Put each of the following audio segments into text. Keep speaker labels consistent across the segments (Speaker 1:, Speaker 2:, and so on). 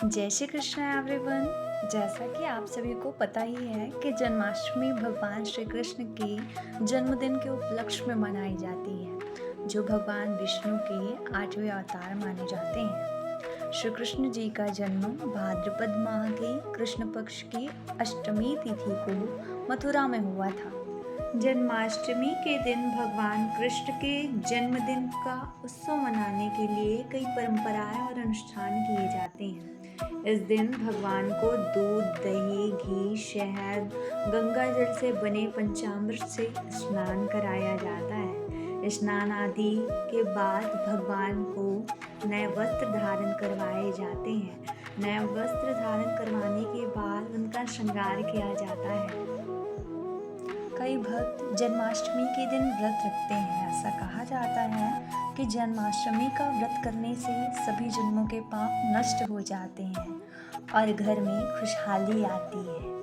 Speaker 1: जय श्री कृष्ण एवरीवन। जैसा कि आप सभी को पता ही है कि जन्माष्टमी भगवान श्री कृष्ण के जन्मदिन के उपलक्ष्य में मनाई जाती है, जो भगवान विष्णु के 8वें अवतार माने जाते हैं। श्री कृष्ण जी का जन्म भाद्रपद माह के कृष्ण पक्ष की अष्टमी तिथि को मथुरा में हुआ था। जन्माष्टमी के दिन भगवान कृष्ण के जन्मदिन का उत्सव मनाने के लिए कई परंपराएं और अनुष्ठान किए जाते हैं। इस दिन भगवान को दूध, दही, घी, शहद, गंगा जल से बने पंचामृत से स्नान कराया जाता है। स्नान आदि के बाद भगवान को नए वस्त्र धारण करवाए जाते हैं। नए वस्त्र धारण करवाने के बाद उनका श्रृंगार किया जाता है। कई भक्त जन्माष्टमी के दिन व्रत रखते हैं। ऐसा कहा जाता है कि जन्माष्टमी का व्रत करने से सभी जन्मों के पाप नष्ट हो जाते हैं और घर में खुशहाली आती है।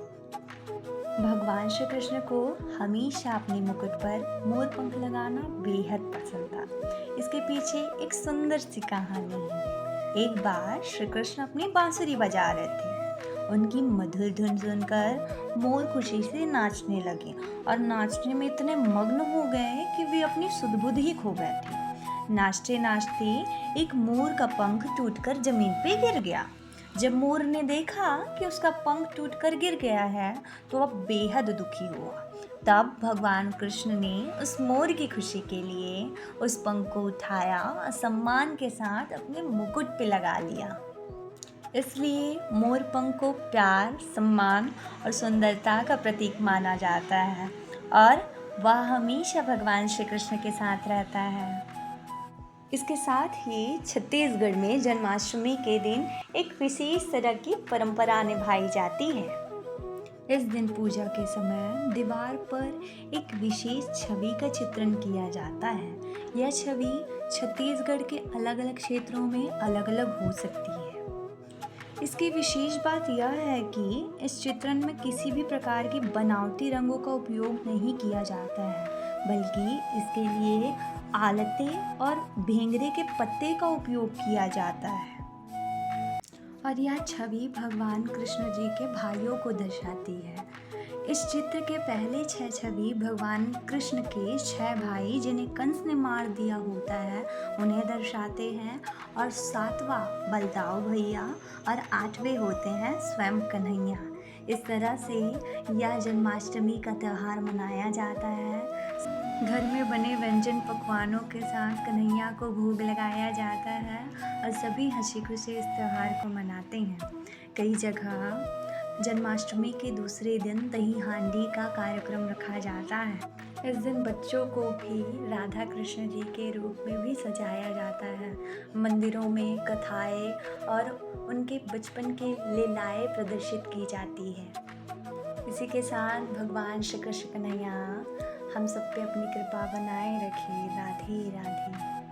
Speaker 1: भगवान श्री कृष्ण को हमेशा अपने मुकुट पर मोर पंख लगाना बेहद पसंद था। इसके पीछे एक सुंदर सी कहानी है। एक बार श्री कृष्ण अपनी बांसुरी बजा रहे थे। उनकी मधुर धुन सुनकर मोर खुशी से नाचने लगे और नाचने में इतने मग्न हो गए कि वे अपनी सुध-बुध ही खो बैठे। नाचते नाचते एक मोर का पंख टूटकर जमीन पे गिर गया। जब मोर ने देखा कि उसका पंख टूटकर गिर गया है तो वह बेहद दुखी हुआ। तब भगवान कृष्ण ने उस मोर की खुशी के लिए उस पंख को उठाया और सम्मान के साथ अपने मुकुट पे लगा लिया। इसलिए मोर पंख को प्यार, सम्मान और सुंदरता का प्रतीक माना जाता है और वह हमेशा भगवान श्री कृष्ण के साथ रहता है। इसके साथ ही छत्तीसगढ़ में जन्माष्टमी के दिन एक विशेष तरह की परंपरा निभाई जाती है। इस दिन पूजा के समय दीवार पर एक विशेष छवि का चित्रण किया जाता है। यह छवि छत्तीसगढ़ के अलग अलग क्षेत्रों में अलग अलग हो सकती है। इसकी विशेष बात यह है कि इस चित्रण में किसी भी प्रकार की बनावटी रंगों का उपयोग नहीं किया जाता है, बल्कि इसके लिए आलते और भेंगरे के पत्ते का उपयोग किया जाता है। और यह छवि भगवान कृष्ण जी के भाइयों को दर्शाती है। इस चित्र के पहले 6 छवि भगवान कृष्ण के 6 भाई जिन्हें कंस ने मार दिया होता है उन्हें दर्शाते हैं और 7वां बलदाऊ भैया और 8वें होते हैं स्वयं कन्हैया। इस तरह से यह जन्माष्टमी का त्यौहार मनाया जाता है। घर में बने व्यंजन पकवानों के साथ कन्हैया को भोग लगाया जाता है और सभी हंसी खुशी इस त्यौहार को मनाते हैं। कई जगह जन्माष्टमी के दूसरे दिन दही हांडी का कार्यक्रम रखा जाता है। इस दिन बच्चों को भी राधा कृष्ण जी के रूप में भी सजाया जाता है। मंदिरों में कथाएं और उनके बचपन की लीलाएं प्रदर्शित की जाती है। इसी के साथ भगवान श्री कृष्ण कन्हैया हम सब पे अपनी कृपा बनाए रखे। राधे राधे।